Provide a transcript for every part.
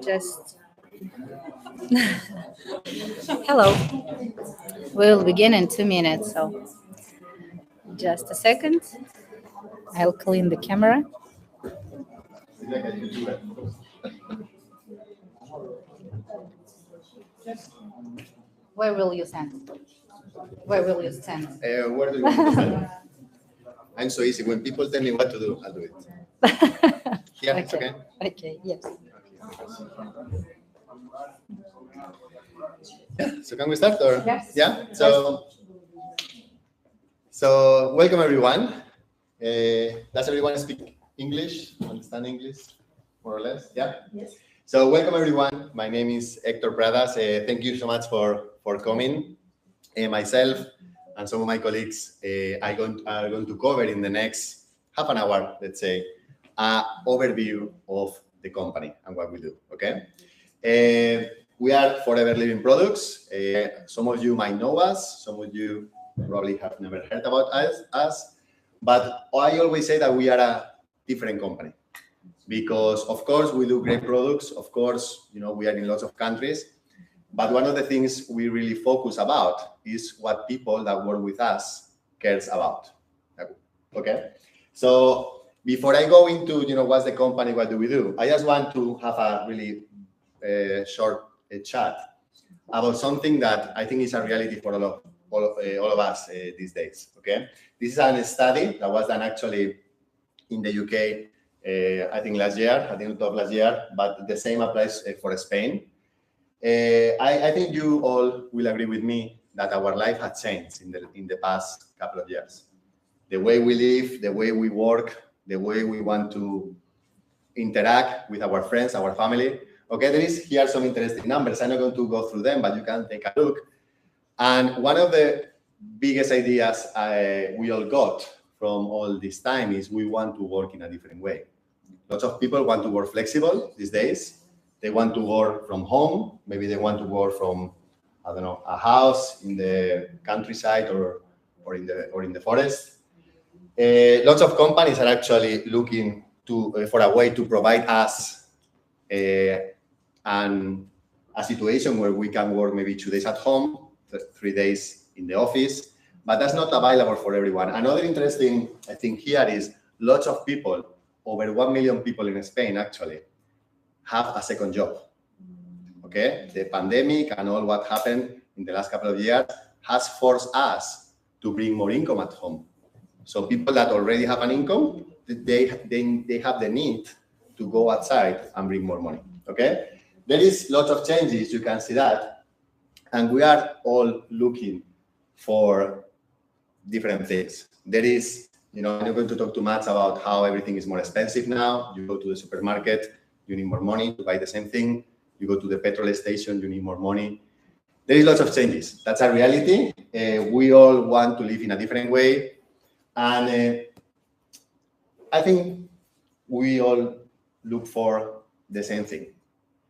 Just hello. We'll begin in 2 minutes, so just a second. I'll clean the camera. Where will you stand? Where will you stand? Where do you want to stand? I'm so easy. When people tell me what to do, I'll do it. Yeah, Okay. it's okay. Okay, yes. Yeah. So can we start? Or Yes. Yeah. So welcome everyone. Does everyone speak English? Understand English, more or less? Yeah. Yes. So welcome everyone. My name is Hector Pradas. Thank you so much for coming. Myself and some of my colleagues are going to cover in the next half an hour, let's say, an overview of the company and what we do. Okay. We are Fореverliving Products. Some of you might know us. Some of you probably have never heard about us. But I always say that we are a different company because, of course, we do great products. Of course, we are in lots of countries. But one of the things we really focus about is what people that work with us cares about. Okay. So before I go into, what's the company, what do we do? I just want to have a really short chat about something that I think is a reality for all of us these days. Okay. This is a study that was done actually in the UK, I think last year, but the same applies for Spain. I think you all will agree with me that our life has changed in the past couple of years. The way we live, the way we work, the way we want to interact with our friends, our family. Okay, there is here some interesting numbers. I'm not going to go through them, but you can take a look. And one of the biggest ideas we all got from all this time is we want to work in a different way. Lots of people want to work flexible these days. They want to work from home. Maybe they want to work from, I don't know, a house in the countryside or in the forest. Lots of companies are actually looking for a way to provide us a situation where we can work maybe 2 days at home, 3 days in the office, but that's not available for everyone. Another interesting thing here is lots of people, over 1 million people in Spain actually, have a second job. Okay, the pandemic and all what happened in the last couple of years has forced us to bring more income at home. So people that already have an income, they have the need to go outside and bring more money. Okay, there is lots of changes. You can see that, and we are all looking for different things. There is, I'm not going to talk too much about how everything is more expensive now. You go to the supermarket, you need more money to buy the same thing. You go to the petrol station, you need more money. There is lots of changes. That's a reality. We all want to live in a different way. And I think we all look for the same thing.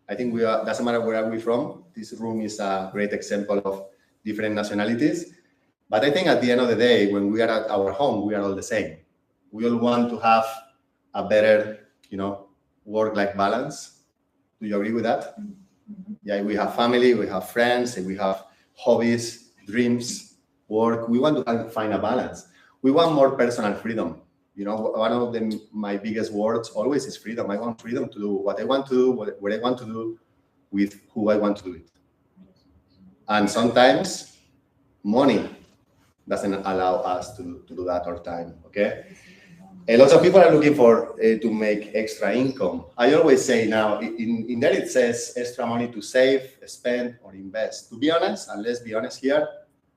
I think doesn't matter where are we from. This room is a great example of different nationalities. But I think at the end of the day, when we are at our home, we are all the same. We all want to have a better, work-life balance. Do you agree with that? Mm-hmm. Yeah, we have family, we have friends, and we have hobbies, dreams, work. We want to find a balance. We want more personal freedom. One of my biggest words always is freedom. I want freedom to do what I want to do, what I want to do, with who I want to do it. And sometimes money doesn't allow us to do that all the time. Okay. Lots of people are looking for to make extra income. I always say now, in there it says extra money to save, spend, or invest. To be honest, and let's be honest here,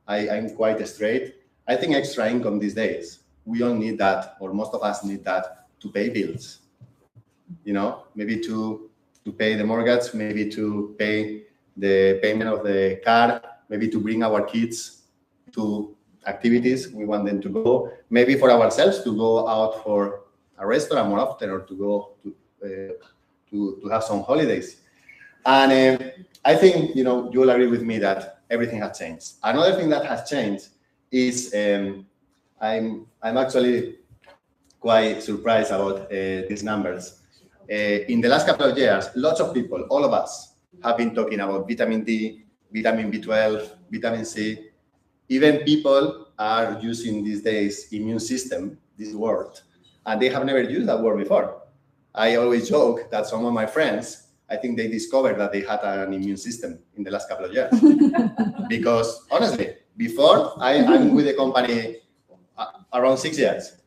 I'm quite straight. I think extra income these days, we all need that, or most of us need that to pay bills. Maybe to pay the mortgage, maybe to pay the payment of the car, maybe to bring our kids to activities we want them to go, maybe for ourselves to go out for a restaurant more often, or to go to have some holidays. And I think you'll agree with me that everything has changed. Another thing that has changed is I'm actually quite surprised about these numbers. in the last couple of years, lots of people, all of us, have been talking about vitamin D, vitamin B12, vitamin C. Even people are using these days immune system, this word, and they have never used that word before. I always joke that some of my friends, I think they discovered that they had an immune system in the last couple of years. Because honestly, before I'm with the company around 6 years.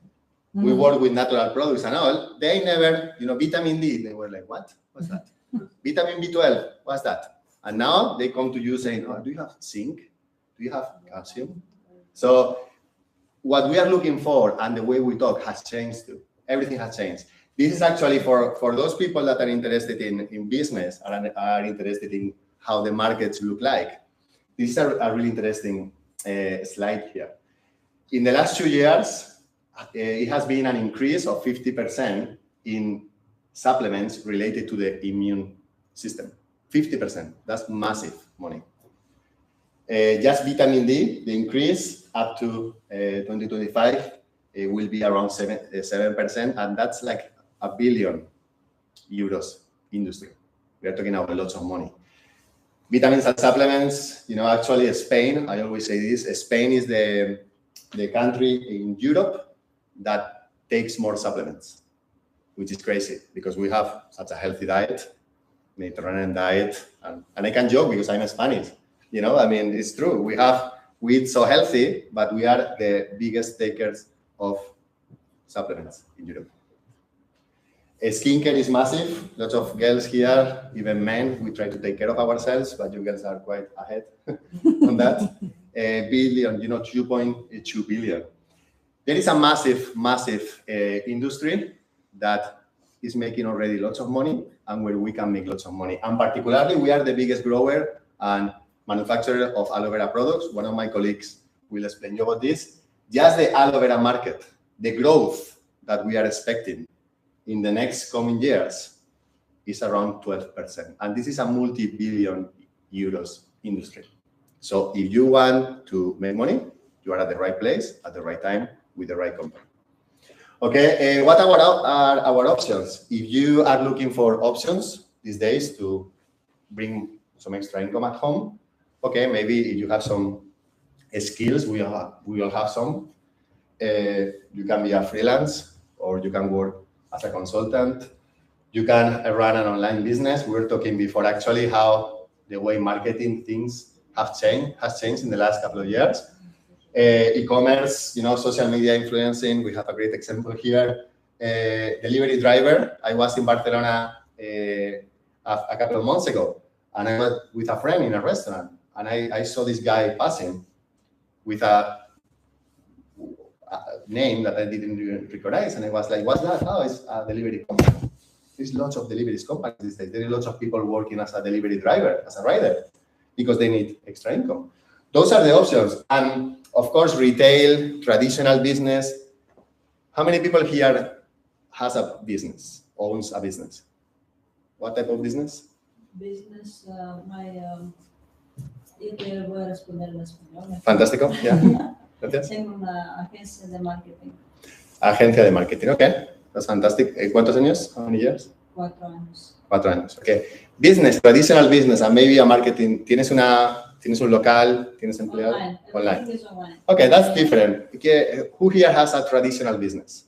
We work with natural products and all. They never, vitamin D, they were like, what? What's that? Vitamin B12, what's that? And now they come to you saying, oh, do you have zinc? Do you have calcium? So what we are looking for and the way we talk has changed too. Everything has changed. This is actually for those people that are interested in business and are interested in how the markets look like. This is a really interesting slide here. In the last 2 years, it has been an increase of 50% in supplements related to the immune system. 50%, that's massive money. Just vitamin D, the increase up to 2025 will be around 7%, and that's like €1 billion industry. We are talking about lots of money. Vitamins and supplements, actually Spain, I always say this, Spain is the country in Europe that takes more supplements, which is crazy because we have such a healthy diet, Mediterranean diet, and I can joke because I'm Spanish. It's true. We eat so healthy, but we are the biggest takers of supplements in Europe. Skincare is massive. Lots of girls here, even men, we try to take care of ourselves, but you girls are quite ahead on that. Billion, 2.2 billion. There is a massive industry that is making already lots of money and where we can make lots of money. And particularly, we are the biggest grower and manufacturer of aloe vera products. One of my colleagues will explain you about this. Just the aloe vera market, the growth that we are expecting in the next coming years is around 12%. And this is a multi-billion euros industry. So if you want to make money, you are at the right place, at the right time, with the right company. Okay, what are our options? If you are looking for options these days to bring some extra income at home, okay, maybe if you have some skills, we all have some. You can be a freelance or you can work as a consultant. You can run an online business. We were talking before actually how the way marketing things has changed in the last couple of years. E-commerce, social media influencing. We have a great example here. Delivery driver. I was in Barcelona a couple of months ago, and I was with a friend in a restaurant, and I saw this guy passing with a name that I didn't recognize, and I was like, "What's that?" Oh, it's a delivery company. There's lots of delivery companies these days. There are lots of people working as a delivery driver, as a rider, because they need extra income. Those are the options. And of course, retail, traditional business. How many people here has a business, owns a business? What type of business? Business, yo voy a responder en español. Fantástico, yeah. Gracias. Tengo una agencia de marketing. Agencia de marketing, okay. That's fantastic. ¿Cuántos años? How many years? 4 años. 4 años, okay. Business, traditional business, and maybe a marketing. ¿Tienes un local? ¿Tienes empleado? Online. Okay, that's different. Okay. Who here has a traditional business?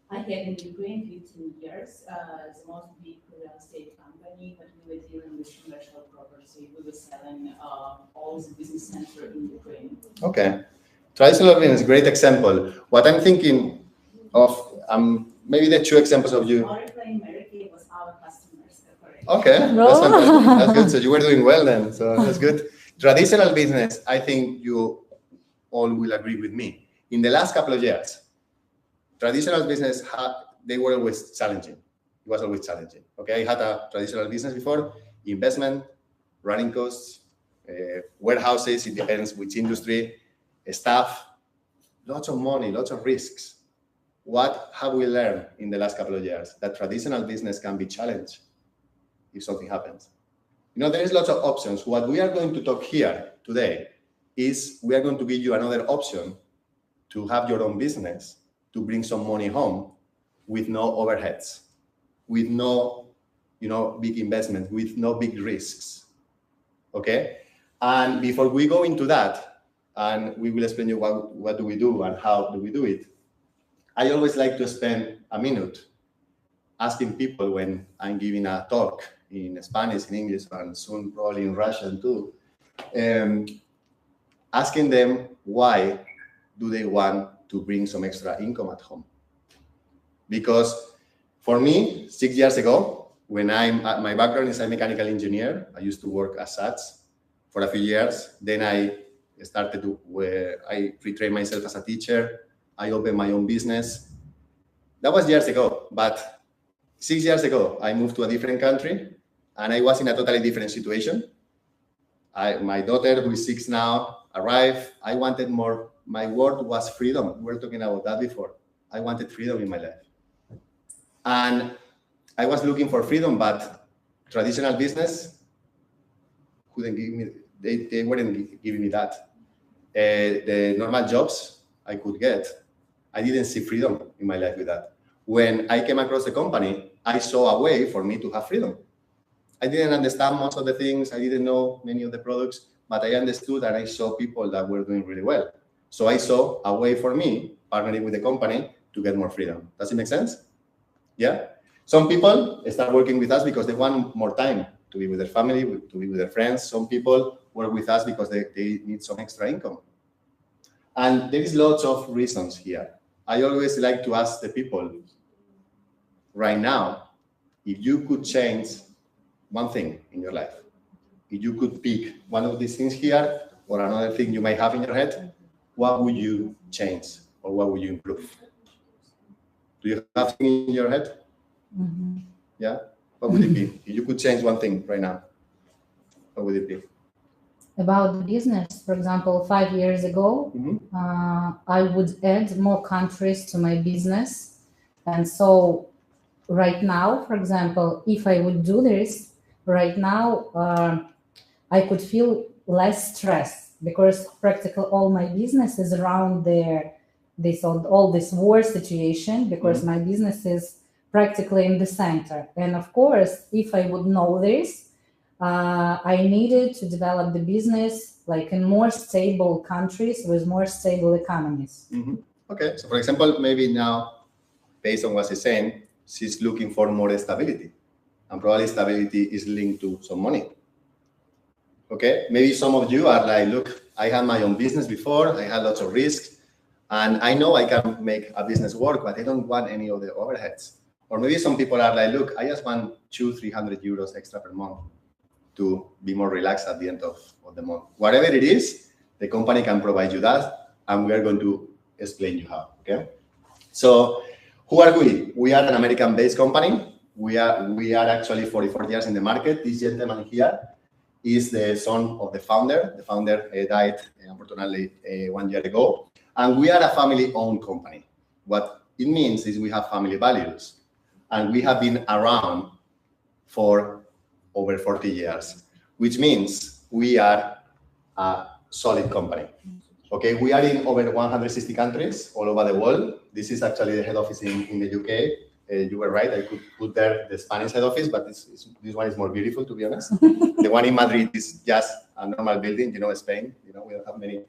I have in Ukraine 15 years. It's the most big real estate company, but we were dealing with commercial property. We were selling all the business center in Ukraine. Okay. Traditional business, great example. What I'm thinking of, maybe the 2 examples of you. America was our customers. Okay, that's fantastic. That's good. So you were doing well then. So that's good. Traditional business, I think you all will agree with me. In the last couple of years, traditional business, they were always challenging. It was always challenging. Okay, I had a traditional business before, investment, running costs, warehouses, it depends which industry, staff, lots of money, lots of risks. What have we learned in the last couple of years? That traditional business can be challenged if something happens. There is lots of options. What we are going to talk here today is we are going to give you another option to have your own business, to bring some money home with no overheads. with no, big investment, with no big risks. Okay? And before we go into that, and we will explain you what do we do and how do we do it, I always like to spend a minute asking people when I'm giving a talk in Spanish, in English, and soon probably in Russian too, asking them why do they want to bring some extra income at home. Because for me, 6 years ago, when my background is a mechanical engineer, I used to work as such for a few years. Then I started I retrained myself as a teacher. I opened my own business. That was years ago, but 6 years ago, I moved to a different country and I was in a totally different situation. My daughter, who is 6 now, arrived. I wanted more. My word was freedom. We were talking about that before. I wanted freedom in my life. And I was looking for freedom, but traditional business couldn't give me, they weren't giving me that. The normal jobs I could get, I didn't see freedom in my life with that. When I came across the company, I saw a way for me to have freedom. I didn't understand most of the things. I didn't know many of the products, but I understood and I saw people that were doing really well. So I saw a way for me, partnering with the company, to get more freedom. Does it make sense? Yeah? Some people start working with us because they want more time to be with their family, to be with their friends. Some people work with us because they need some extra income. And there is lots of reasons here. I always like to ask the people, right now, if you could change one thing in your life, if you could pick one of these things here or another thing you might have in your head, what would you change or what would you improve? Do you have something in your head? Mm-hmm. Yeah? What would it be? If you could change one thing right now, what would it be? About the business, for example, 5 years ago, I would add more countries to my business. And so right now, for example, if I would do this right now, I could feel less stress because practically all my business is around all this war situation because my business is practically in the center. And of course, if I would know this, I needed to develop the business like in more stable countries with more stable economies. Okay, so for example, maybe now, based on what she's saying, she's looking for more stability. And probably stability is linked to some money. Okay, maybe some of you are like, look, I had my own business before, I had lots of risks, and I know I can make a business work, but I don't want any of the overheads. Or maybe some people are like, look, I just want 200-300 euros extra per month to be more relaxed at the end of the month. Whatever it is, the company can provide you that, and we are going to explain you how, okay? So who are we? We are an American-based company. We are actually 44 years in the market. This gentleman here is the son of the founder. The founder died, unfortunately, 1 year ago. And we are a family-owned company. What it means is we have family values. And we have been around for over 40 years, which means we are a solid company. Okay, we are in over 160 countries all over the world. This is actually the head office in the UK. You were right, I could put there the Spanish head office, but this one is more beautiful, to be honest. The one in Madrid is just a normal building, Spain. We don't have many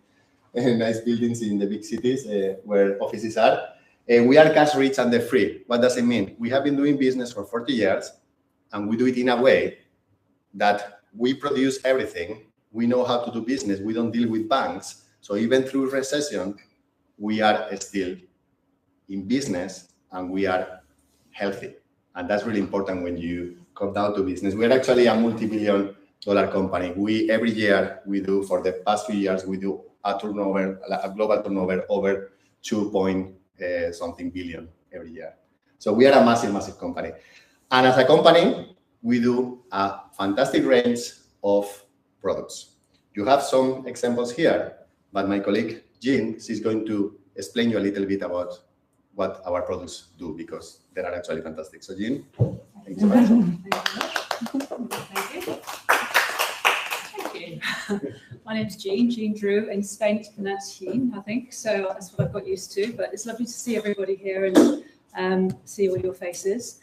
nice buildings in the big cities where offices are. We are cash rich and debt free. What does it mean? We have been doing business for 40 years, and we do it in a way that we produce everything. We know how to do business. We don't deal with banks. So even through recession, we are still in business and we are healthy. And that's really important when you come down to business. We're actually a multi-billion-dollar company. Every year we do, for the past few years, we do a global turnover over 2-something billion every year. So we are a massive, massive company. And as a company, we do a fantastic range of products. You have some examples here, but my colleague, Jean, she's going to explain you a little bit about what our products do, because they are actually fantastic. So Jean, thank you so much. Thank you. My name's Jean Drew. In Spain, it's pronounced Jean, I think. So that's what I've got used to. But it's lovely to see everybody here and see all your faces.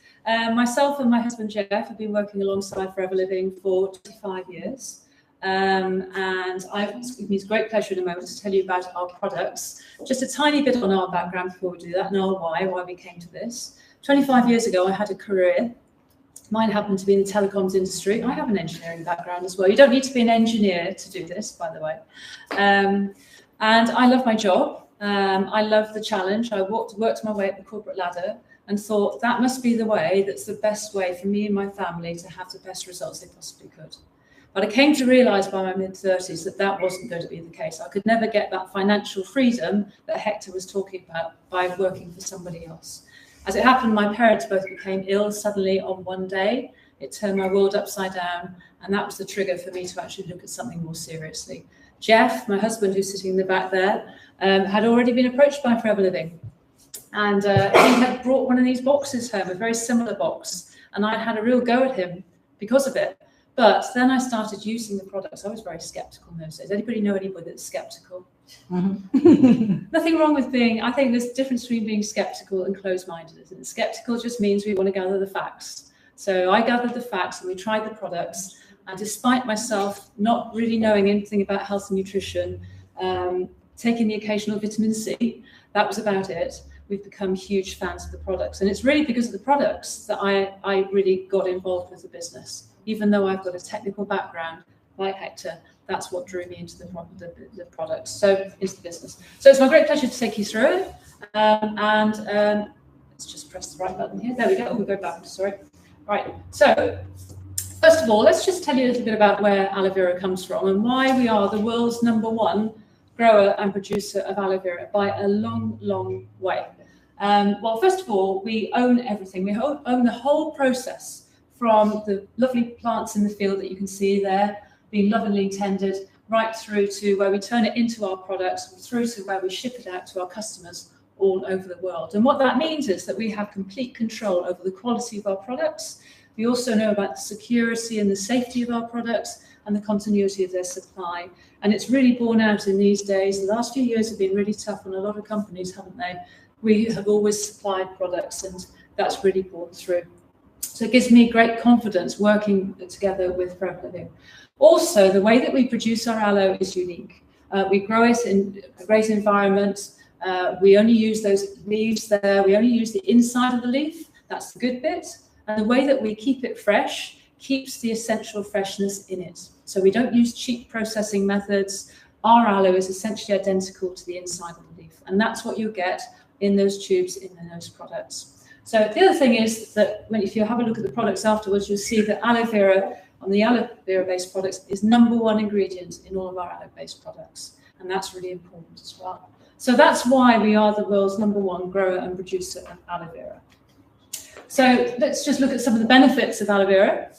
Myself and my husband Jeff have been working alongside Forever Living for 25 years. And it gives me great pleasure in a moment to tell you about our products. Just a tiny bit on our background before we do that, and our why we came to this. 25 years ago, I had a career. Mine happened to be in the telecoms industry. I have an engineering background as well. You don't need to be an engineer to do this, by the way. And I love my job. I love the challenge. I worked my way up the corporate ladder and thought that must be the way, that's the best way for me and my family to have the best results they possibly could. But I came to realise by my mid-30s that that wasn't going to be the case. I could never get that financial freedom that Hector was talking about by working for somebody else. As it happened, my parents both became ill suddenly on one day. It turned my world upside down, and that was the trigger for me to actually look at something more seriously. Jeff, my husband, who's sitting in the back there, had already been approached by Forever Living. And he had brought one of these boxes home, a very similar box, and I'd had a real go at him because of it. But then I started using the products. I was very skeptical in those days. Anybody know anybody that's skeptical? Mm-hmm. Nothing wrong with being, I think there's a difference between being skeptical and closed-minded, isn't it? Skeptical just means we want to gather the facts. So I gathered the facts and we tried the products. And despite myself not really knowing anything about health and nutrition, taking the occasional vitamin C, that was about it. We've become huge fans of the products. And it's really because of the products that I really got involved with the business. Even though I've got a technical background, like Hector, that's what drew me into the products, so into the business. So it's my great pleasure to take you through it. Let's just press the right button here. There we go. We'll go back. Sorry. Right. So first of all, let's just tell you a little bit about where aloe vera comes from and why we are the world's #1 grower and producer of aloe vera by a long, long way. Well, first of all, we own everything. We own the whole process, from the lovely plants in the field that you can see there, being lovingly tended, right through to where we turn it into our products, through to where we ship it out to our customers all over the world. And what that means is that we have complete control over the quality of our products. We also know about the security and the safety of our products and the continuity of their supply. And it's really borne out in these days. The last few years have been really tough on a lot of companies, haven't they? We have always supplied products, and that's really borne through. So it gives me great confidence working together with Forever Living. Also, the way that we produce our aloe is unique. We grow it in a great environment. We only use those leaves there. We only use the inside of the leaf. That's the good bit. And the way that we keep it fresh keeps the essential freshness in it. So we don't use cheap processing methods. Our aloe is essentially identical to the inside of the leaf. And that's what you get in those tubes, in those products. So the other thing is that if you have a look at the products afterwards, you'll see that aloe vera, on the aloe vera-based products, is #1 ingredient in all of our aloe-based products. And that's really important as well. So that's why we are the world's #1 grower and producer of aloe vera. So let's just look at some of the benefits of aloe vera.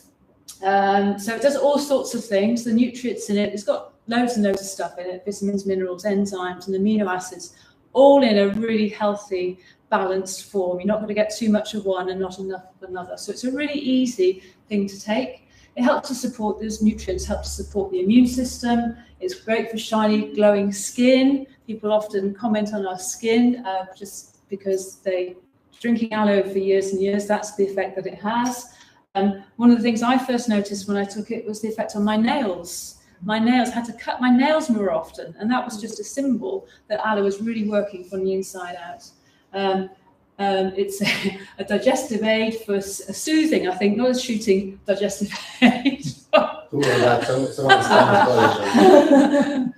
So it does all sorts of things. The nutrients in it, it's got loads and loads of stuff in it, vitamins, minerals, enzymes, and amino acids, all in a really healthy, balanced form. You're not going to get too much of one and not enough of another. So it's a really easy thing to take. It helps to support those nutrients, help to support the immune system. It's great for shiny, glowing skin. People often comment on our skin just because they drinking aloe for years and years. That's the effect that it has. One of the things I first noticed when I took it was the effect on my nails. My nails, I had to cut my nails more often, and that was just a symbol that aloe was really working from the inside out. It's a digestive aid for soothing, I think, not a shooting digestive aid.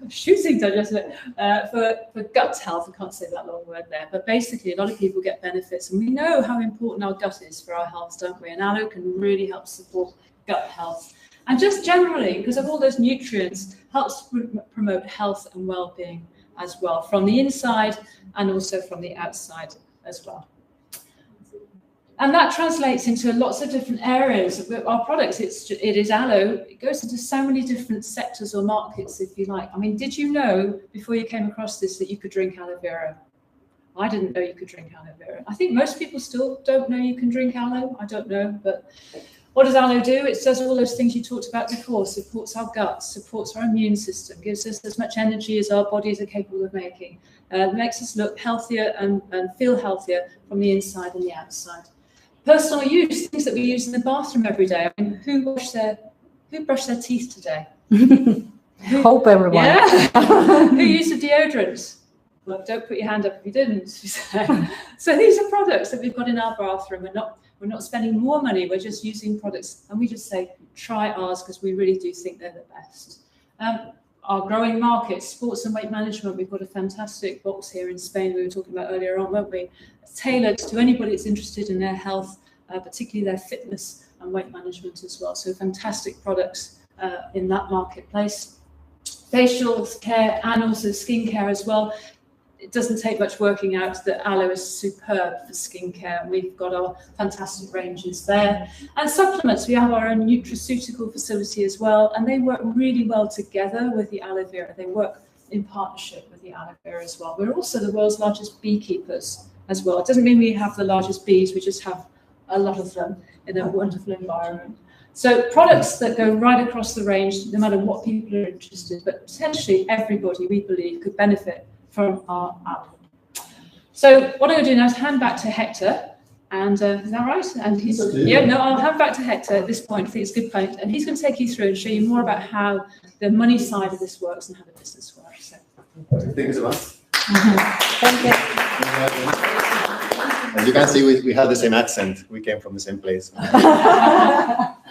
Shooting digestive aid for gut health. I can't say that long word there, but basically a lot of people get benefits, and we know how important our gut is for our health, don't we? And aloe can really help support gut health. And just generally, because of all those nutrients, helps promote health and well-being as well, from the inside and also from the outside as well. And that translates into lots of different areas of our products. It is aloe. It goes into so many different sectors or markets, if you like. I mean, did you know before you came across this that you could drink aloe vera? I didn't know you could drink aloe vera. I think most people still don't know you can drink aloe. I don't know, but what does aloe do? It does all those things you talked about before, supports our gut, supports our immune system, gives us as much energy as our bodies are capable of making, makes us look healthier and feel healthier from the inside and the outside. Personal use, things that we use in the bathroom every day. I mean, who brushed their teeth today? Hope everyone. Yeah. Who used a deodorant? Well, don't put your hand up if you didn't. So these are products that we've got in our bathroom. We're not spending more money. We're just using products, and we just say try ours because we really do think they're the best. Our growing markets, sports and weight management. We've got a fantastic box here in Spain. We were talking about earlier on, weren't we? It's tailored to anybody that's interested in their health, particularly their fitness and weight management as well. So fantastic products in that marketplace. Facial care and also skincare as well. It doesn't take much working out that aloe is superb for skincare. We've got our fantastic ranges there. And supplements, we have our own nutraceutical facility as well, and they work really well together with the aloe vera. They work in partnership with the aloe vera as well. We're also the world's largest beekeepers as well. It doesn't mean we have the largest bees, we just have a lot of them in a wonderful environment. So products that go right across the range, no matter what people are interested, but potentially everybody, we believe, could benefit from our app. So what I'm going to do now is hand back to Hector, and is that right? And he's I'll hand back to Hector at this point. I think it's a good point, and he's going to take you through and show you more about how the money side of this works and how the business works. So. Thank you so much. Thank you. As you can see, we have the same accent. We came from the same place.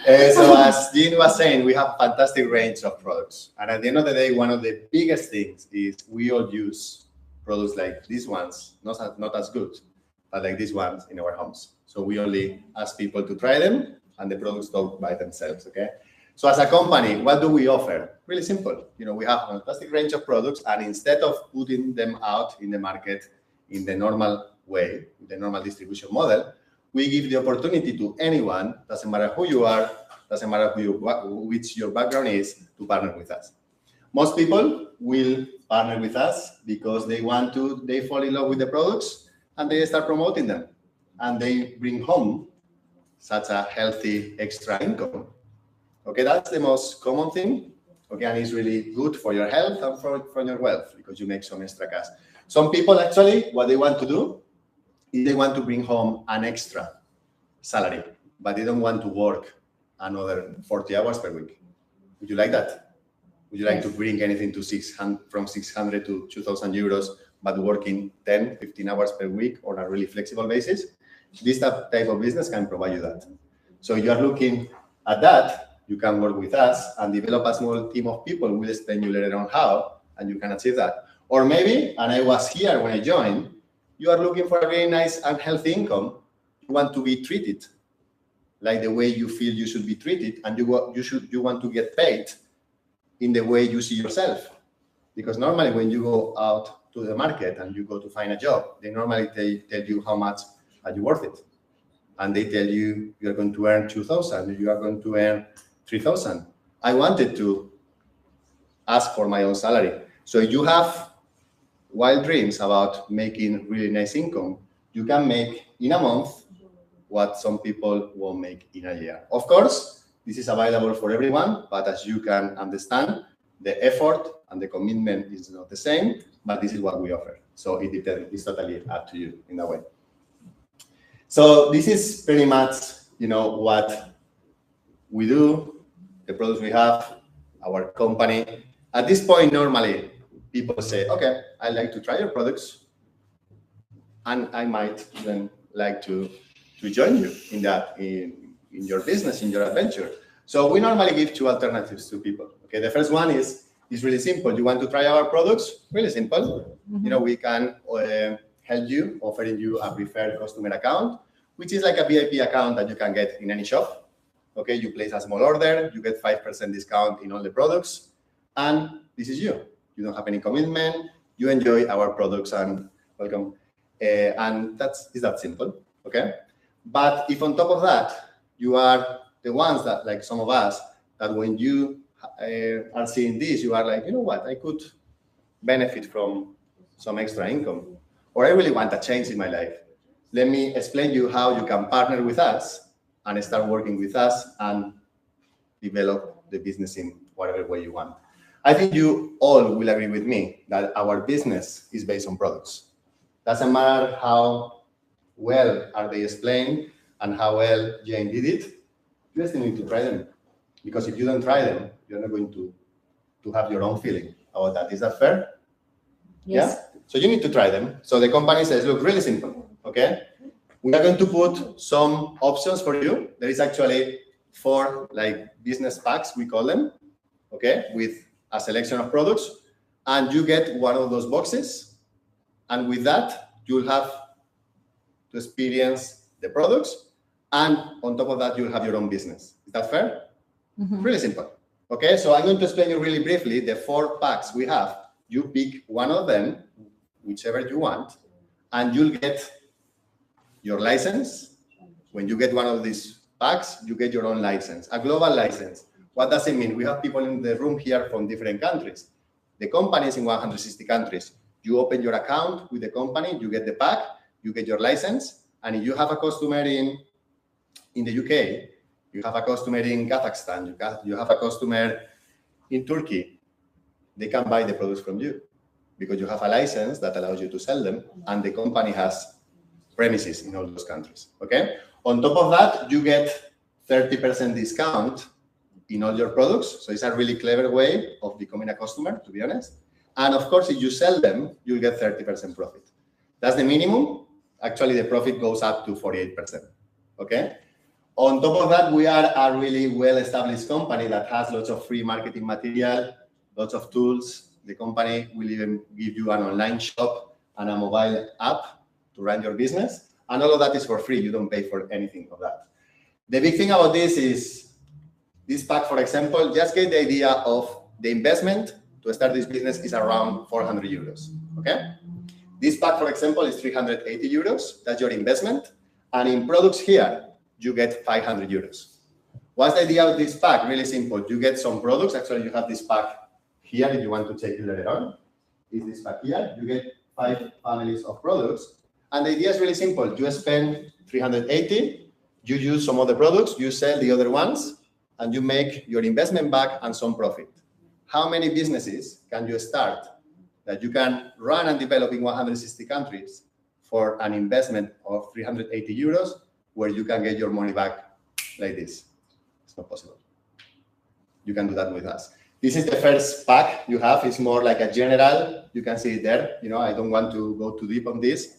So as Jean was saying, we have a fantastic range of products. And at the end of the day, one of the biggest things is we all use products like these ones, not as good, but like these ones in our homes. So we only ask people to try them, and the products talk by themselves, okay? So as a company, what do we offer? Really simple. We have a fantastic range of products, and instead of putting them out in the market in the normal way, the normal distribution model, we give the opportunity to anyone, doesn't matter who you are, doesn't matter which your background is, to partner with us. Most people will partner with us because they fall in love with the products and they start promoting them. And they bring home such a healthy extra income. Okay, that's the most common thing. Okay, and it's really good for your health and for your wealth because you make some extra cash. Some people actually, what they want to do is they want to bring home an extra salary, but they don't want to work another 40 hours per week. Would you like that? Would you like to bring anything to from 600 to 2,000 euros, but working 10, 15 hours per week on a really flexible basis? This type of business can provide you that. So you are looking at that, you can work with us and develop a small team of people. We'll explain you later on how, and you can achieve that. Or maybe, and I was here when I joined, you are looking for a very nice and healthy income. You want to be treated like the way you feel you should be treated, and you want to get paid in the way you see yourself. Because normally when you go out to the market and you go to find a job, they normally tell you how much are you worth it. And they tell you you're going to earn 2,000, you are going to earn 3,000. I wanted to ask for my own salary. So you have wild dreams about making really nice income. You can make in a month what some people won't make in a year. Of course, this is available for everyone, but as you can understand, the effort and the commitment is not the same, but this is what we offer. So it's totally up to you in that way. So this is pretty much, what we do, the products we have, our company. At this point, normally, people say, okay, I'd like to try your products, and I might even like to join you in your business, in your adventure. So we normally give two alternatives to people. Okay, the first one is really simple. You want to try our products? Really simple. Mm-hmm. We can help you, offering you a preferred customer account, which is like a VIP account that you can get in any shop. Okay, you place a small order, you get 5% discount in all the products, and this is you. You don't have any commitment. You enjoy our products and welcome. And it's that simple, okay? But if on top of that, you are the ones that, like some of us, that when you are seeing this, you are like, you know what, I could benefit from some extra income, or I really want a change in my life. Let me explain you how you can partner with us and start working with us and develop the business in whatever way you want. I think you all will agree with me that our business is based on products. Doesn't matter how well are they explained, and how well Jane did it, you still need to try them. Because if you don't try them, you're not going to have your own feeling about that. Is that fair? Yes. Yeah? So you need to try them. So the company says, look, really simple, okay? We are going to put some options for you. There is actually 4 like business packs, we call them, okay, with a selection of products. And you get one of those boxes. And with that, you'll have to experience the products. And on top of that, you'll have your own business. Is that fair? Mhm. Really simple. Okay, so I'm going to explain you really briefly the 4 packs we have. You pick one of them, whichever you want, and you'll get your license. When you get one of these packs, you get your own license, a global license. What does it mean? We have people in the room here from different countries. The company is in 160 countries. You open your account with the company, you get the pack, you get your license, and if you have a customer in the UK, you have a customer in Kazakhstan, you have a customer in Turkey, they can buy the products from you because you have a license that allows you to sell them, and the company has premises in all those countries, okay? On top of that, you get 30% discount in all your products. So it's a really clever way of becoming a customer, to be honest. And of course, if you sell them, you'll get 30% profit. That's the minimum. Actually, the profit goes up to 48%, okay? On top of that, we are a really well-established company that has lots of free marketing material, lots of tools. The company will even give you an online shop and a mobile app to run your business. And all of that is for free. You don't pay for anything of that. The big thing about this is this pack, for example, just get the idea of the investment to start this business is around 400 euros, okay? This pack, for example, is 380 euros. That's your investment. And in products here, you get 500 euros. What's the idea of this pack? Really simple. You get some products. Actually, you have this pack here if you want to check it later on. Is this pack here. You get 5 families of products. And the idea is really simple. You spend 380, you use some of the products, you sell the other ones, and you make your investment back and some profit. How many businesses can you start that you can run and develop in 160 countries for an investment of 380 euros where you can get your money back like this? It's not possible. You can do that with us. This is the first pack you have. It's more like a general. You can see it there. You know, I don't want to go too deep on this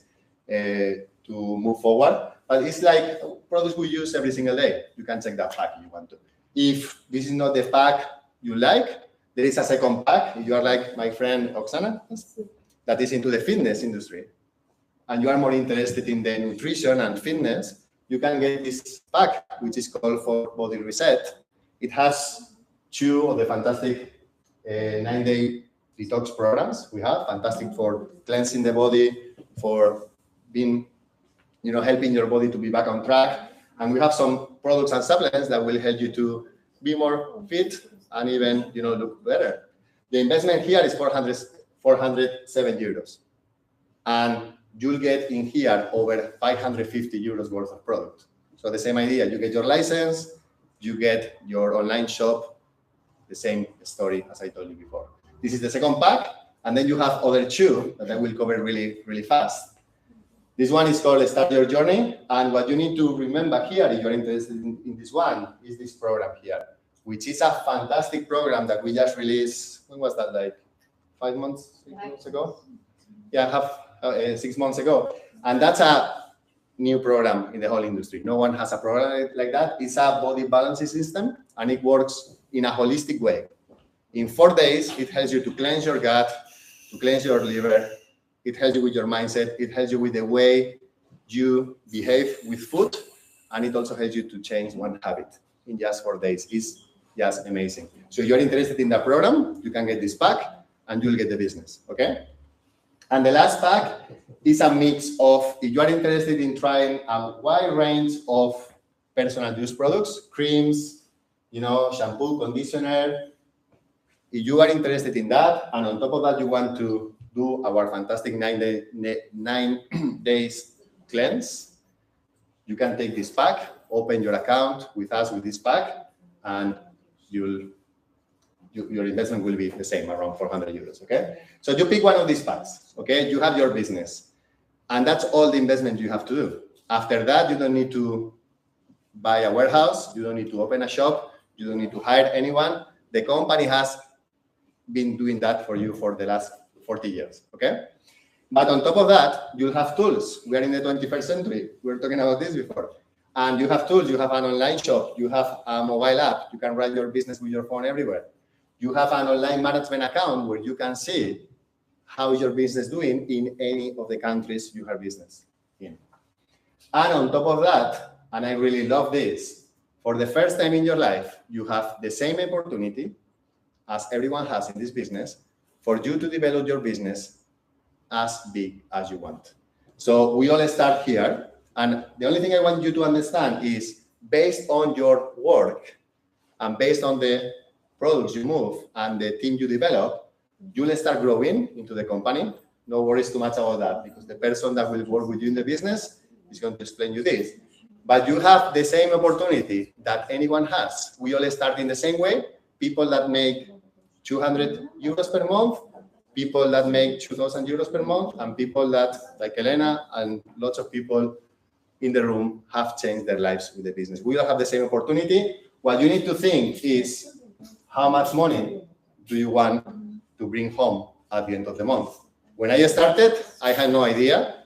to move forward, but it's like products we use every single day. You can check that pack if you want to. If this is not the pack you like, there is a second pack. If you are like my friend Oksana, that is into the fitness industry, and you are more interested in the nutrition and fitness, you can get this pack, which is called for Body Reset. It has 2 of the fantastic 9-day detox programs we have, fantastic for cleansing the body, for being, you know, helping your body to be back on track. And we have some products and supplements that will help you to be more fit and even, you know, look better. The investment here is 407 euros. And you'll get in here over 550 euros worth of product. So the same idea, you get your license, you get your online shop, the same story as I told you before. This is the second pack, and then you have other 2 that I will cover really, really fast. This one is called Start Your Journey, and what you need to remember here, if you're interested in this one, is this program here, which is a fantastic program that we just released. When was that, like 5 months, 6 months ago? Yeah, 6 months ago. And that's a new program in the whole industry. No one has a program like that. It's a body balancing system, and it works in a holistic way. In 4 days, it helps you to cleanse your gut, to cleanse your liver. It helps you with your mindset. It helps you with the way you behave with food. And it also helps you to change one habit in just 4 days. It's just amazing. So if you're interested in that program, you can get this pack and you'll get the business, okay? And the last pack is a mix of, if you are interested in trying a wide range of personal use products, creams, you know, shampoo, conditioner. If you are interested in that, and on top of that, you want to do our fantastic 9 days cleanse, you can take this pack, open your account with us with this pack, and your investment will be the same, around 400 euros, okay? So you pick one of these packs, okay? You have your business, and that's all the investment you have to do. After that, you don't need to buy a warehouse. You don't need to open a shop. You don't need to hire anyone. The company has been doing that for you for the last 40 years, okay? But on top of that, you'll have tools. We are in the 21st century. We were talking about this before. And you have tools. You have an online shop. You have a mobile app. You can run your business with your phone everywhere. You have an online management account where you can see how is your business doing in any of the countries you have business in. And on top of that, and I really love this, for the first time in your life, you have the same opportunity as everyone has in this business for you to develop your business as big as you want. So we all start here. And the only thing I want you to understand is based on your work and based on the products you move and the team you develop, you'll start growing into the company. No worries too much about that because the person that will work with you in the business is going to explain you this. But you have the same opportunity that anyone has. We all start in the same way. People that make 200 euros per month, people that make 2,000 euros per month, and people that, like Elena and lots of people in the room, have changed their lives with the business. We all have the same opportunity. What you need to think is how much money do you want to bring home at the end of the month? When I started, I had no idea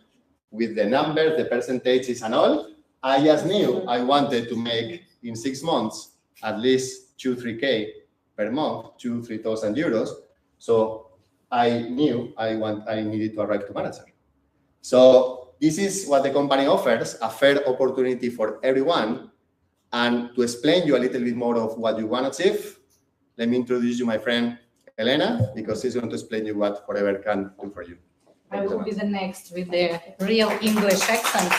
with the numbers, the percentages and all. I just knew I wanted to make in 6 months at least 2-3K per month, 2,000-3,000 euros. So I knew I needed to arrive to manager. So this is what the company offers, a fair opportunity for everyone. And to explain you a little bit more of what you want to achieve, let me introduce you my friend Elena, because she's going to explain you what Forever can do for you. I will be the next with the real English accent.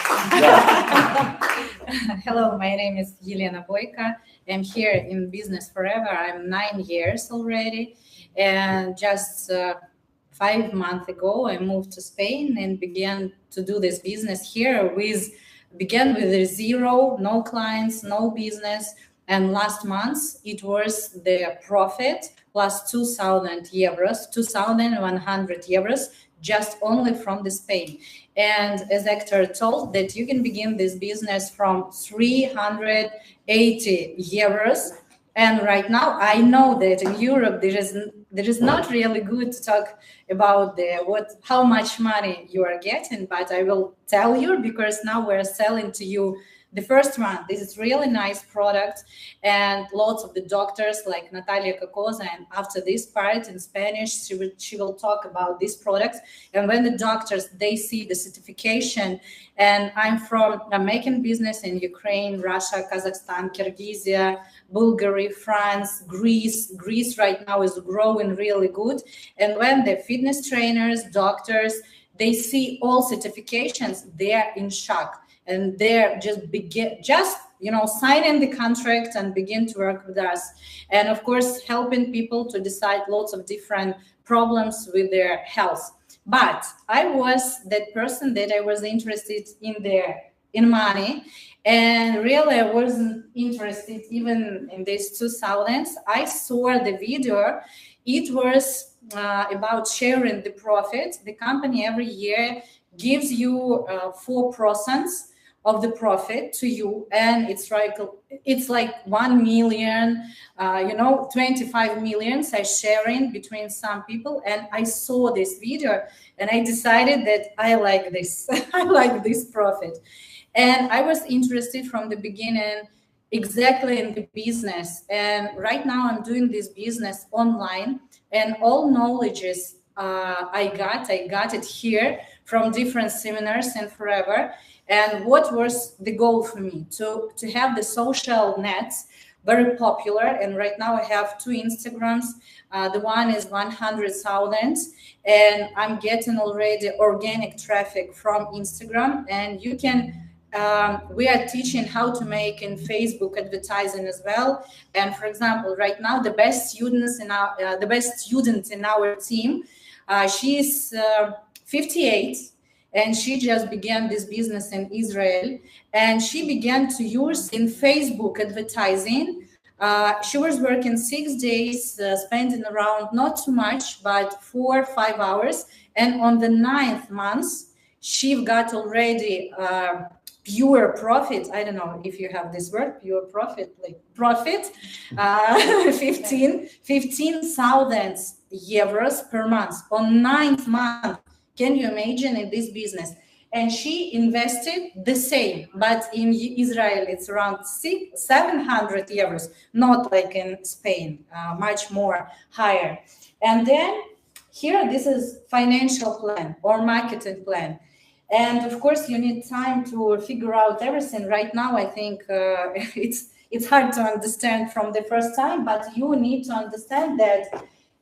Hello, my name is Elena Boyka. I'm here in Business Forever. I'm 9 years already. And just 5 months ago, I moved to Spain and began to do this business here. Began with zero, no clients, no business. And last month, it was the profit plus 2,000 euros, 2,100 euros, just only from the Spain. And as Hector told, that you can begin this business from 380 euros. And right now, I know that in Europe, there is not really good to talk about how much money you are getting, but I will tell you because now we're selling to you the first one. This is really nice product, and lots of the doctors like Natalia Cocosa, and after this part in Spanish, she will talk about this product. And when the doctors, they see the certification, and I'm making business in Ukraine, Russia, Kazakhstan, Kyrgyzia, Bulgaria, France, Greece. Greece right now is growing really good. And when the fitness trainers, doctors, they see all certifications, they're in shock. And they're signing the contract and begin to work with us. And of course, helping people to decide lots of different problems with their health. But I was that person that I was interested in money. And really, I wasn't interested even in these 2000s. I saw the video. It was about sharing the profit. The company every year gives you 4% of the profit to you, and it's like 1 million, 25 million are sharing between some people. And I saw this video and I decided that I like this. I like this profit. And I was interested from the beginning exactly in the business. And right now I'm doing this business online, and all knowledges I got it here from different seminars and Forever. And what was the goal for me? To have the social nets very popular. And right now I have 2 Instagrams. The one is 100,000, and I'm getting already organic traffic from Instagram. And you can, we are teaching how to make in Facebook advertising as well. And for example, right now the best student in our team, she's 58. And she just began this business in Israel, and she began to use in Facebook advertising. She was working 6 days, spending around not too much, but 4 or 5 hours. And on the 9th month, she got already pure profit. I don't know if you have this word, pure profit, like profit, 15,000 euros per month on 9th month. Can you imagine in this business? And she invested the same, but in Israel it's around 700 euros, not like in Spain, much more higher. And then here, this is financial plan or marketing plan. And of course, you need time to figure out everything. Right now, I think it's hard to understand from the first time, but you need to understand that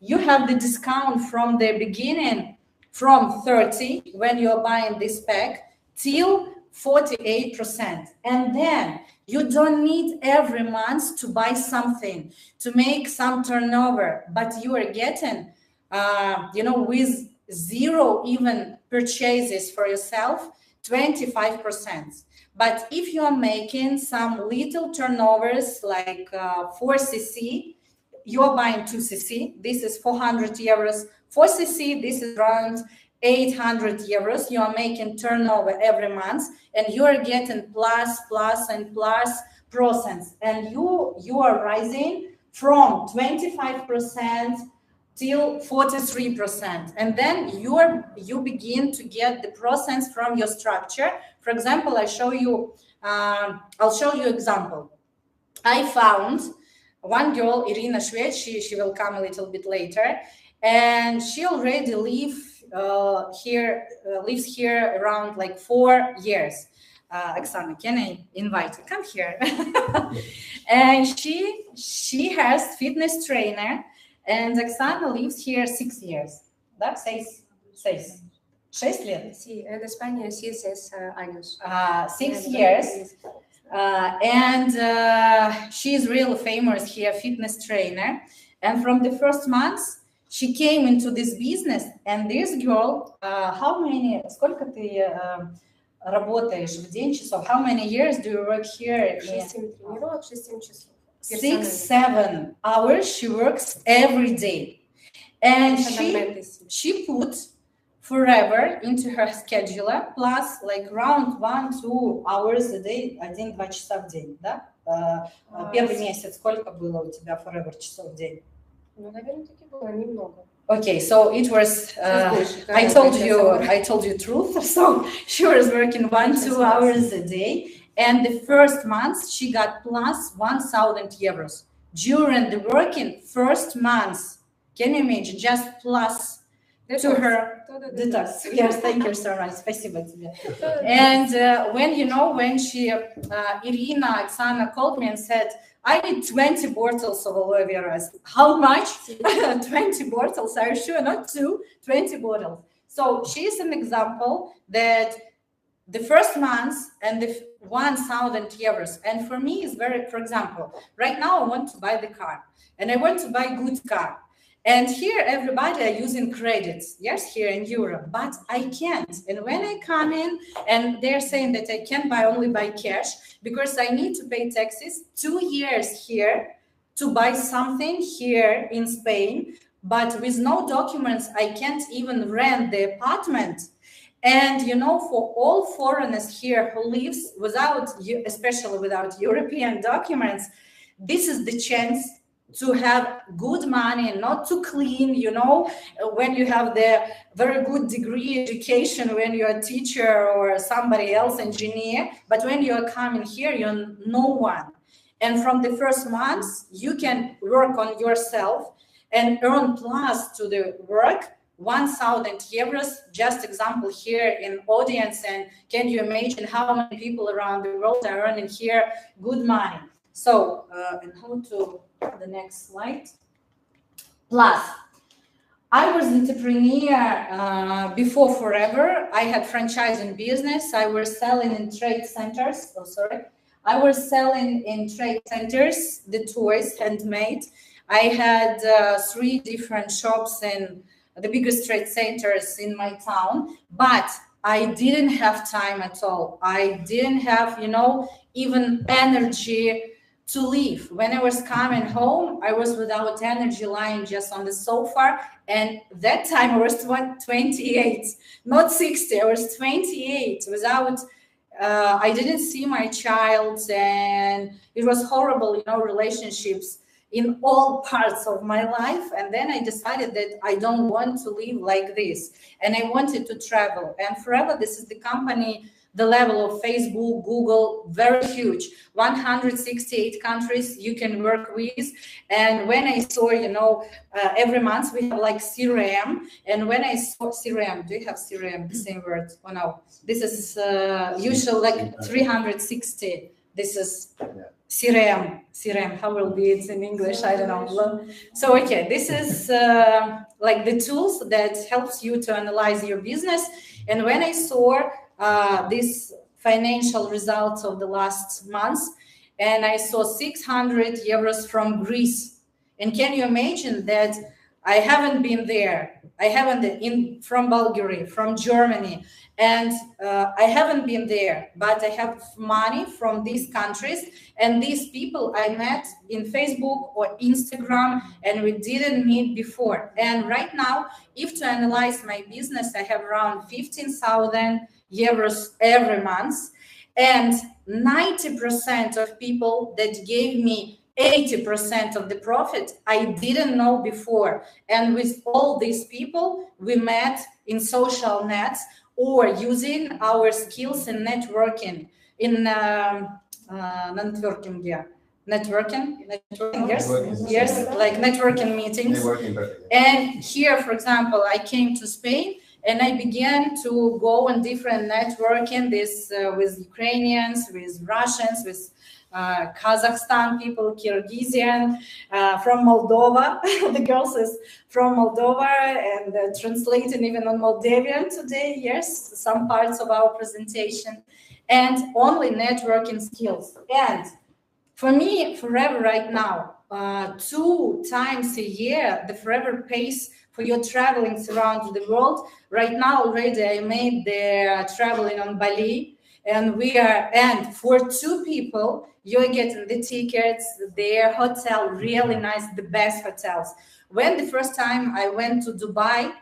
you have the discount from the beginning from 30 when you're buying this pack till 48%. And then you don't need every month to buy something, to make some turnover, but you are getting, with zero even purchases for yourself, 25%. But if you are making some little turnovers like 4cc, you're buying 2cc, this is 400 euros. 4cc, this is around 800 euros. You are making turnover every month, and you are getting plus percents. And you are rising from 25% till 43%. And then you begin to get the percents from your structure. For example, I'll show you example. I found one girl, Irina Shved, she will come a little bit later, and she already lives here around like 4 years. Oksana, can I invite you? Come here. And she has fitness trainer, and Oksana lives here 6 years. That says 6 лет. Sí, en España sí es 6 años. 6 years. And she's really famous here, fitness trainer. And from the first month, she came into this business. And this girl, сколько ты работаешь в день часов? How many years do you work here? 6-7 тренировок, 6-7 часов. 6-7 hours she works every day. And she put forever into her scheduler, plus like around 1-2 hours a day, 1-2 часа в день, да? Первый месяц сколько было у тебя forever часов в день? Ну, наверное, таки было немного. Okay, so it was, I told you truth. So she was working 1-2 hours a day. And the first month she got plus 1,000 euros. During the working first month, can you imagine, just plus to her detox. Yes, thank you so much. Спасибо тебе. And when she, Irina, Oksana called me and said, I need 20 bottles of aloe vera. How much? 20 bottles. Are you sure? Not 2, 20 bottles. So she's an example that the first month and the 1,000 euros. And for me, it's very, for example, right now I want to buy the car and I want to buy a good car. And here, everybody are using credits, yes, here in Europe, but I can't. And when I come in and they're saying that I can only buy cash because I need to pay taxes 2 years here to buy something here in Spain, but with no documents, I can't even rent the apartment. And, for all foreigners here who lives without, especially without European documents, this is the chance to have good money and not to clean, when you have the very good degree education, when you're a teacher or somebody else, engineer, but when you're coming here, you're no one. And from the first months, you can work on yourself and earn plus to the work 1,000 euros, just example here in audience. And can you imagine how many people around the world are earning here good money? So, and how to the next slide. Plus, I was entrepreneur before forever. I had franchising business. I was selling in trade centers. I was selling in trade centers, the toys, handmade. I had 3 different shops in the biggest trade centers in my town, but I didn't have time at all. I didn't have, even energy to leave. When I was coming home, I was without energy, lying just on the sofa. And that time I was 28, not 60. I was 28 without I didn't see my child, and it was horrible, relationships in all parts of my life. And then I decided that I don't want to live like this, and I wanted to travel. And Forever, this is the company, the level of Facebook, Google, very huge, 168 countries you can work with. And when I saw, every month we have like CRM, and when I saw CRM, do you have CRM, the same word? Oh no, this is usually like 360. This is CRM, how will be it in English? I don't know. So, okay, this is like the tools that helps you to analyze your business. And when I saw these financial results of the last months, and I saw 600 euros from Greece. And can you imagine that I haven't been there? I haven't from Bulgaria, from Germany, and I haven't been there, but I have money from these countries, and these people I met in Facebook or Instagram, and we didn't meet before. And right now, if to analyze my business, I have around 15,000 euros every month, and 90% of people that gave me 80% of the profit I didn't know before. And with all these people, we met in social nets or using our skills in networking, networking, yes, like networking meetings. And here, for example, I came to Spain, and I began to go on different networking, with Ukrainians, with Russians, with Kazakhstan people, Kyrgyzstan, from Moldova. The girls is from Moldova, and translating even on Moldavian today, yes, some parts of our presentation, and only networking skills. And for me, Forever right now, 2 times a year, the Forever pays for your traveling around the world. Right now already I made the traveling on Bali, and for 2 people, you're getting the tickets, their hotel, really nice, the best hotels. When the first time I went to Dubai,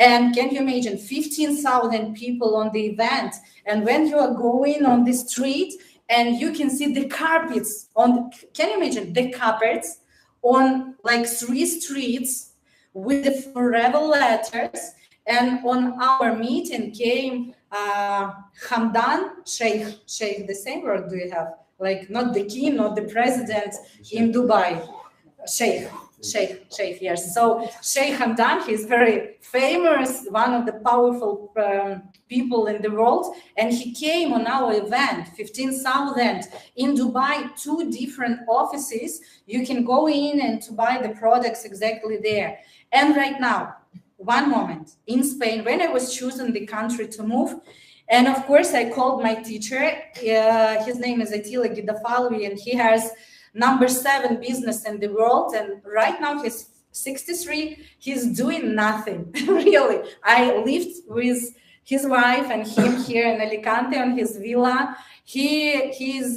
and can you imagine 15,000 people on the event, and when you are going on the street and you can see the carpets can you imagine the carpets on like 3 streets with the Forever letters. And on our meeting came Hamdan Sheikh, the same word do you have? Like not the king, not the president in Dubai. Sheikh, yes. So Sheikh Hamdan, he's very famous, one of the powerful people in the world, and he came on our event, 15,000 in Dubai, 2 different offices. You can go in and to buy the products exactly there. And right now, one moment, in Spain, when I was choosing the country to move, and of course I called my teacher, his name is Attila Gidafalvi, and he has number 7 business in the world, and right now he's 63, he's doing nothing, really. I lived with his wife and him here in Alicante on his villa. He's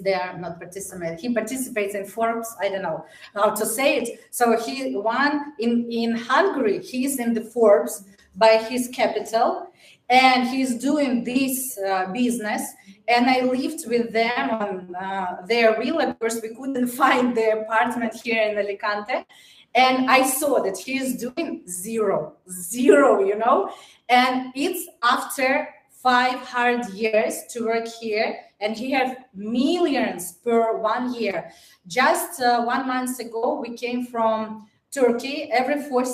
there, not participate. He participates in Forbes. I don't know how to say it. So he won in Hungary. He's in the Forbes by his capital, and he's doing this business. And I lived with them on their villa. Of course, we couldn't find the apartment here in Alicante. And I saw that he is doing zero, and it's after 5 hard years to work here, and he has millions per 1 year. Just 1 month ago, we came from Turkey. Every 4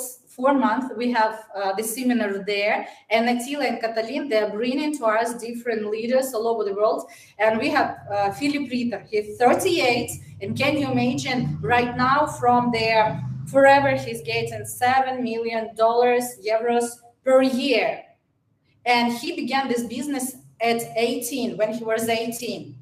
months, we have the seminar there, and Attila and Catalin, they're bringing to us different leaders all over the world. And we have Philip Ritter, he's 38, and can you imagine right now from their Forever, he's getting $7 million euros per year. And he began this business at 18, when he was 18.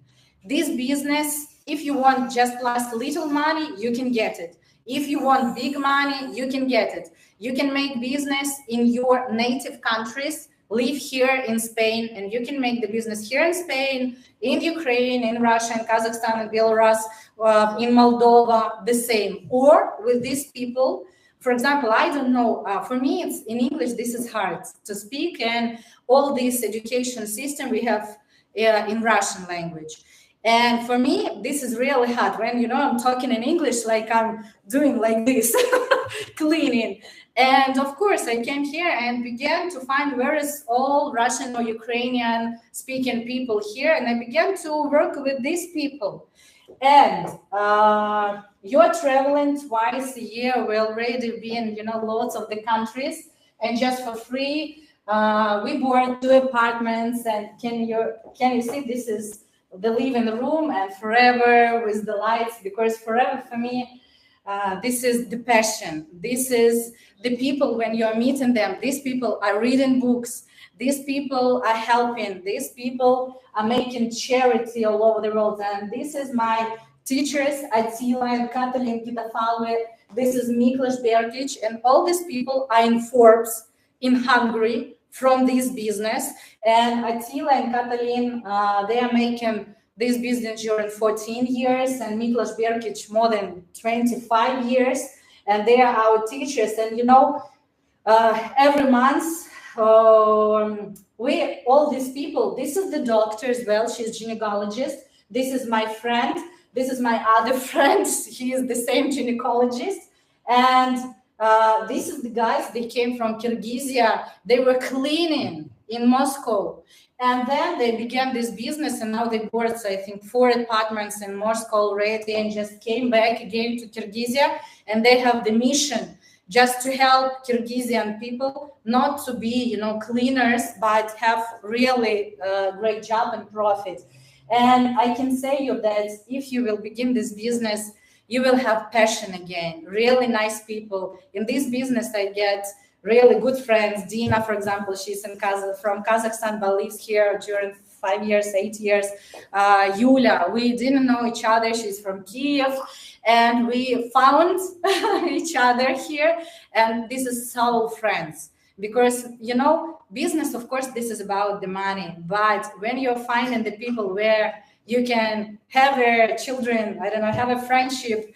This business, if you want just last little money, you can get it. If you want big money, you can get it. You can make business in your native countries, live here in Spain, and you can make the business here in Spain, in Ukraine, in Russia, in Kazakhstan, in Belarus, in Moldova, the same. Or with these people, For example, I don't know, for me, it's in English, this is hard to speak, and all this education system we have in Russian language. And for me, this is really hard when, you know, I'm talking in English, like I'm doing like this, cleaning. And of course, I came here and began to find where is all Russian or Ukrainian speaking people here. And I began to work with these people. And you're traveling twice a year. We already been, you know, lots of the countries, and just for free, we bought 2 apartments. And can you see, this is the living room, and forever with the lights, because forever for me, this is the passion. This is the people, when you're meeting them, these people are reading books. These people are helping. These people are making charity all over the world. And this is my teachers, Attila and Katalin Kitafalve. This is Miklos Berkic. And all these people are in Forbes in Hungary from this business. And Attila and Katalin, they are making this business during 14 years. And Miklos Berkic more than 25 years. And they are our teachers. And, you know, every month, we, all these people, this is the doctor as well, she's gynecologist. This is my friend. This is my other friend. He is the same gynecologist. And this is the guys, they came from Kyrgyzia. They were cleaning in Moscow. And then they began this business, and now they bought, I think, 4 apartments in Moscow already, and just came back again to Kyrgyzia. And they have the mission just to help Kyrgyzstan people not to be, you know, cleaners, but have really great job and profit. And I can say you that if you will begin this business, you will have passion again, really nice people. In this business, I get really good friends. Dina, for example, she's from Kazakhstan, but lives here during 5 years, 8 years. Yulia, we didn't know each other. She's from Kiev. And we found each other here. And this is soul friends. Because, you know, business, of course, this is about the money. But when you're finding the people where you can have your children, I don't know, have a friendship,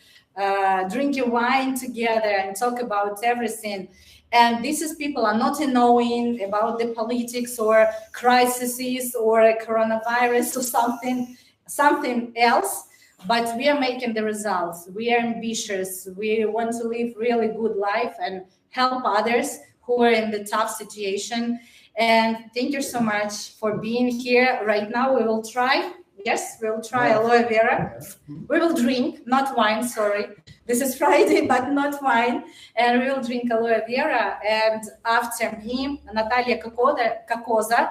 drink your wine together and talk about everything. And this is people are not knowing about the politics or crises or a coronavirus or something else. But we are making the results. We are ambitious. We want to live really good life and help others who are in the tough situation. And thank you so much for being here. Right now we will try. Yes, we'll try aloe vera. We will drink, not wine, sorry. This is Friday, but not wine. And we will drink aloe vera. And after me, Natalia Kakoza,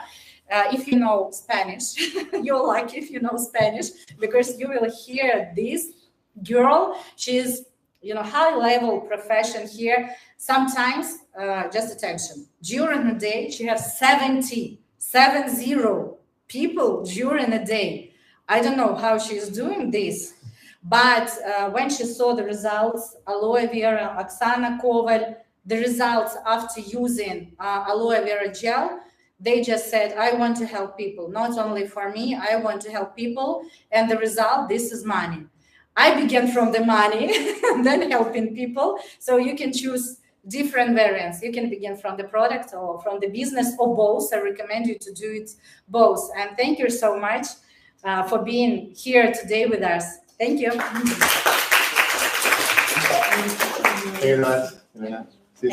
if you know Spanish, you're lucky if you know Spanish, because you will hear this girl. She's, you know, high-level profession here. Sometimes, just attention, during the day, she has 70 people during a day. I don't know how she's doing this, but when she saw the results, aloe vera, Oksana Koval, the results after using aloe vera gel, they just said, I want to help people, not only for me, I want to help people. And the result, this is money. I began from the money and then helping people. So you can choose different variants. You can begin from the product or from the business or both. I recommend you to do it both. And thank you so much for being here today with us. Thank you. Thank you very much. You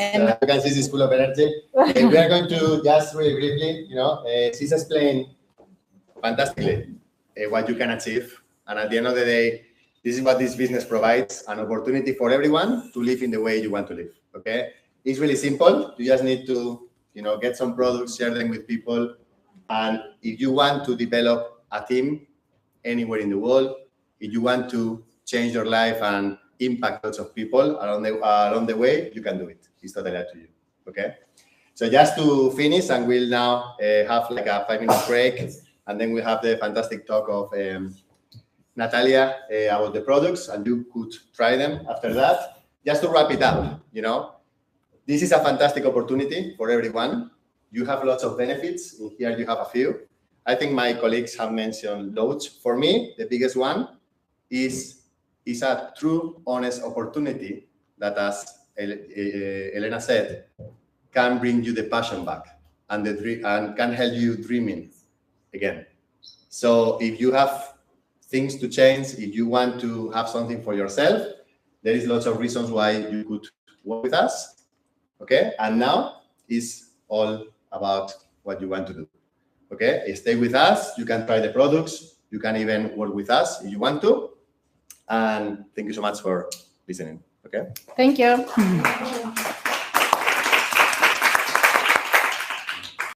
can see she's full of energy. We are going to just really briefly, you know, she's explained fantastically what you can achieve. And at the end of the day, this is what this business provides, an opportunity for everyone to live in the way you want to live, okay? It's really simple. You just need to, you know, get some products, share them with people. And if you want to develop a team anywhere in the world, if you want to change your life and impact lots of people along the way, you can do it. It's totally up to you, okay? So just to finish, and we'll now have like a 5-minute break, and then we have the fantastic talk of Natalia about the products, and you could try them after that. Just to wrap it up, you know, this is a fantastic opportunity for everyone. You have lots of benefits. In here you have a few. I think my colleagues have mentioned loads. For me, the biggest one is a true, honest opportunity that as Elena said, can bring you the passion back and can help you dreaming again. So if you have things to change, if you want to have something for yourself, there is lots of reasons why you could work with us. Okay, and now is all about what you want to do. Okay, stay with us. You can try the products. You can even work with us if you want to. And thank you so much for listening. Okay. Thank you.